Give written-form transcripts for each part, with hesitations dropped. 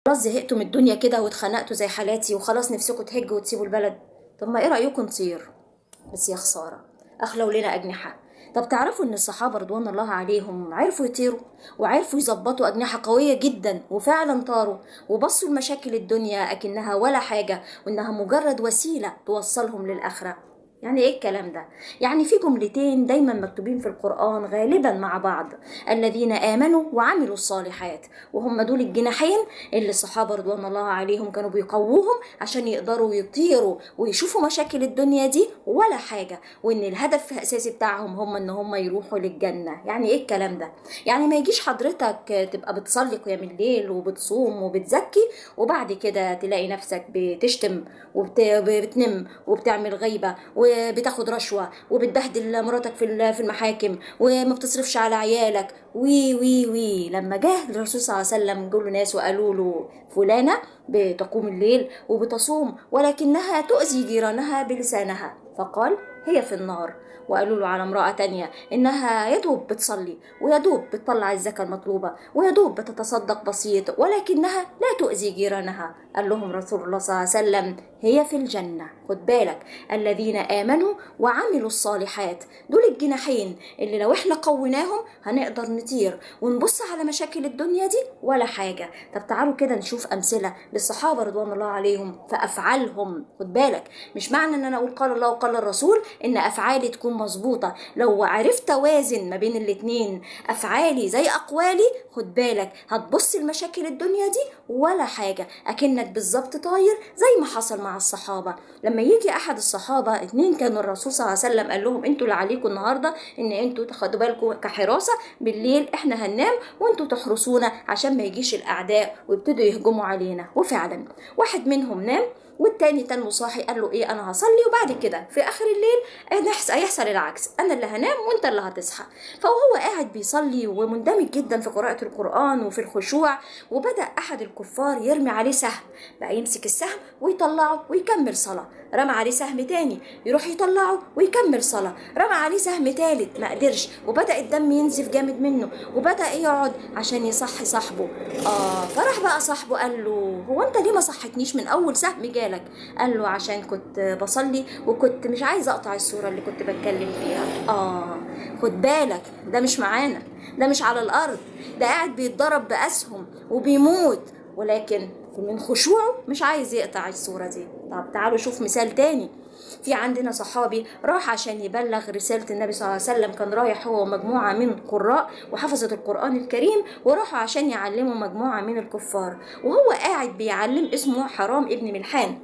خلاص زهقتوا من الدنيا كده واتخنقتوا زي حالاتي وخلاص نفسكم تهجوا وتسيبوا البلد؟ طب ما ايه رأيكم نطير؟ بس يا خسارة، أخلوا لنا أجنحة. طب تعرفوا إن الصحابة رضوان الله عليهم عرفوا يطيروا وعرفوا يظبطوا أجنحة قوية جدا وفعلا طاروا وبصوا لمشاكل الدنيا أكنها ولا حاجة وإنها مجرد وسيلة توصلهم للآخرة. يعني ايه الكلام ده؟ يعني في جملتين دايما مكتوبين في القرآن غالبا مع بعض: الذين آمنوا وعملوا الصالحات. وهم دول الجناحين اللي الصحابة رضوان الله عليهم كانوا بيقووهم عشان يقدروا يطيروا ويشوفوا مشاكل الدنيا دي ولا حاجة، وان الهدف الاساسي بتاعهم هم ان هم يروحوا للجنة. يعني ايه الكلام ده؟ يعني ما يجيش حضرتك تبقى بتصلي قيام الليل وبتصوم وبتزكي وبعد كده تلاقي نفسك بتشتم وبتنم وبتعمل غيبة وبتاخد رشوة وبتبهدل مراتك في المحاكم وما بتصرفش على عيالك وي وي وي. لما جه الرسول صلى الله عليه وسلم جوله ناس وقالوا له فلانة بتقوم الليل وبتصوم ولكنها تؤذي جيرانها بلسانها، فقال هي في النار. وقالوا له على امرأة تانية إنها يدوب بتصلي ويدوب بتطلع الزكاة المطلوبة ويدوب بتتصدق بسيط ولكنها لا تؤذي جيرانها، قال لهم رسول الله صلى الله عليه وسلم هي في الجنة. خد بالك، الذين آمنوا وعملوا الصالحات دول الجناحين اللي لو احنا قوناهم هنقدر نطير ونبص على مشاكل الدنيا دي ولا حاجة. طب تعالوا كده نشوف أمثلة للصحابة رضوان الله عليهم في أفعالهم. خد بالك، مش معنى ان انا اقول قال الله وقال الرسول ان افعالي تكون مظبوطة. لو عرفت اوازن ما بين الاتنين، افعالي زي اقوالي، خد بالك هتبص لمشاكل الدنيا دي ولا حاجة، اكنك بالظبط طاير زي ما حصل مع الصحابة. لما يجي احد الصحابة اتنين كانوا الرسول صلى الله عليه وسلم قال لهم انتوا اللي عليكم النهاردة ان انتوا تاخدوا بالكم كحراسة بالليل، احنا هننام وانتوا تحرسونا عشان ما يجيش الاعداء ويبتدوا يهجموا علينا. وفعلا واحد منهم نام والتاني تنه صاحي قال له ايه، انا هصلي وبعد كده في اخر الليل هيحصل العكس، انا اللي هنام وانت اللي هتصحى. فهو قاعد بيصلي ومندمج جدا في قراءة القرآن وفي الخشوع، وبدأ احد الكفار يرمي عليه سهم، بقى يمسك السهم ويطلعه ويكمل صلاة، رمى عليه سهم تاني يروح يطلعه ويكمل صلاة، رمى عليه سهم تالت ما قدرش وبدأ الدم ينزف جامد منه وبدأ يقعد عشان يصحي صاحبه. فرح بقى صاحبه قال له هو انت ليه ما صحتنيش من اول سهم جالك؟ قال له عشان كنت بصلي وكنت مش عايزه اقطع الصورة اللي كنت بتكلم فيها. خد بالك، ده مش معانا، ده مش على الارض، ده قاعد بيتضرب بأسهم وبيموت، ولكن من خشوعه مش عايز يقطع الصورة دي. طب تعالوا شوف مثال تاني. في عندنا صحابي راح عشان يبلغ رسالة النبي صلى الله عليه وسلم، كان رايح هو ومجموعة من قراء وحفظة القرآن الكريم، وراحوا عشان يعلموا مجموعة من الكفار. وهو قاعد بيعلم، اسمه حرام ابن ملحان،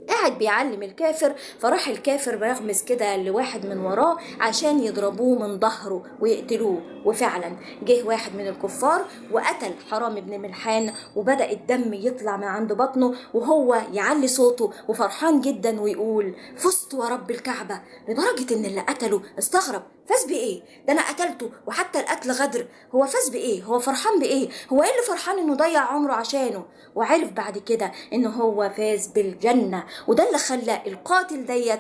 قاعد بيعلم الكافر، فراح الكافر بيغمز كده لواحد من وراه عشان يضربوه من ظهره ويقتلوه. وفعلا جه واحد من الكفار وقتل حرام ابن ملحان، وبدأ الدم يطلع من عند بطنه وهو يعلي صوته وفرحان جدا ويقول فزت ورب الكعبة، لدرجة ان اللي قتله استغرب، فاز بايه؟ ده انا قتلته وحتى القتل غدر، هو فاز بايه؟ هو فرحان بايه؟ هو ايه اللي فرحان انه ضيع عمره عشانه؟ وعرف بعد كده انه هو فاز بالجنة. وده اللي خلى القاتل ديت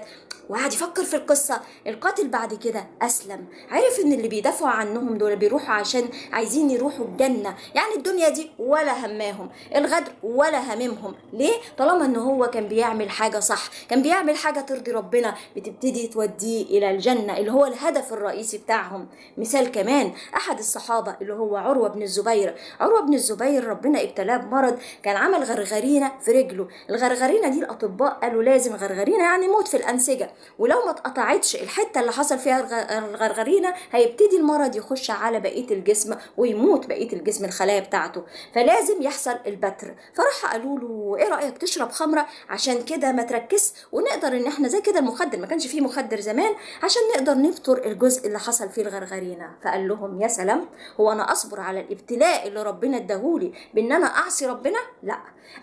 وقعد يفكر في القصة. القاتل بعد كده أسلم، عرف إن اللي بيدافعوا عنهم دول بيروحوا عشان عايزين يروحوا الجنة، يعني الدنيا دي ولا هماهم، الغدر ولا هممهم. ليه؟ طالما إن هو كان بيعمل حاجة صح، كان بيعمل حاجة ترضي ربنا، بتبتدي توديه إلى الجنة اللي هو الهدف الرئيسي بتاعهم. مثال كمان، أحد الصحابة اللي هو عروة بن الزبير. عروة بن الزبير ربنا ابتلاه بمرض، كان عمل غرغرينة في رجله. الغرغرينة دي الأطباء قالوا لازم غرغرينة يعني موت في الأنسجة، ولو ما اتقطعتش الحته اللي حصل فيها الغرغرينه هيبتدي المرض يخش على بقيه الجسم ويموت بقيه الجسم الخلايا بتاعته، فلازم يحصل البتر. فراح قالوا له ايه رايك تشرب خمره عشان كده ما تركز ونقدر ان احنا زي كده المخدر، ما كانش فيه مخدر زمان، عشان نقدر نفطر الجزء اللي حصل فيه الغرغرينه. فقال لهم يا سلام، هو انا اصبر على الابتلاء اللي ربنا اداهولي بان انا اعصي ربنا؟ لا،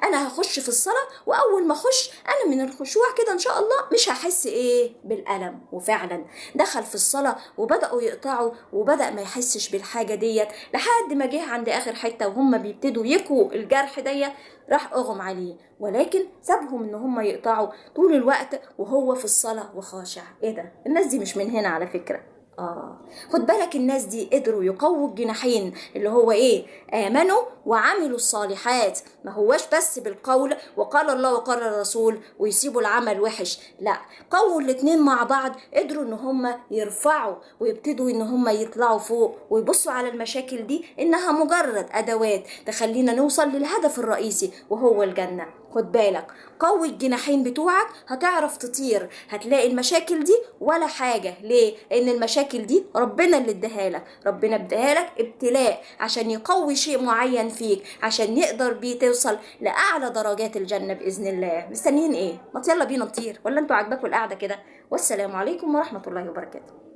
انا هخش في الصلاه واول ما اخش انا من الخشوع كده ان شاء الله مش هحس بالألم. وفعلا دخل في الصلاة وبدأوا يقطعوا وبدأ ما يحسش بالحاجة ديت لحد ما جه عند آخر حتة وهم بيبتدوا يكوا الجرح ديت، راح أغم عليه، ولكن سابهم ان هم يقطعوا طول الوقت وهو في الصلاة وخاشع. ايه ده؟ الناس دي مش من هنا على فكرة. خد بالك الناس دي قدروا يقووا الجناحين اللي هو ايه؟ آمنوا وعملوا الصالحات. ما هواش بس بالقول وقال الله وقال الرسول ويسيبوا العمل وحش، لا، قووا الاتنين مع بعض، قدروا ان هم يرفعوا ويبتدوا ان هم يطلعوا فوق ويبصوا على المشاكل دي انها مجرد ادوات تخلينا نوصل للهدف الرئيسي وهو الجنة. خد بالك، قوي الجناحين بتوعك هتعرف تطير، هتلاقي المشاكل دي ولا حاجة. ليه؟ لأن المشاكل دي ربنا اللي اداها لك، ربنا اداها لك ابتلاء عشان يقوي شيء معين فيك، عشان يقدر بيه توصل لأعلى درجات الجنة بإذن الله. مستنيين ايه؟ ما يلا بينا نطير، ولا انتوا عاجباكوا القعدة كده؟ والسلام عليكم ورحمة الله وبركاته.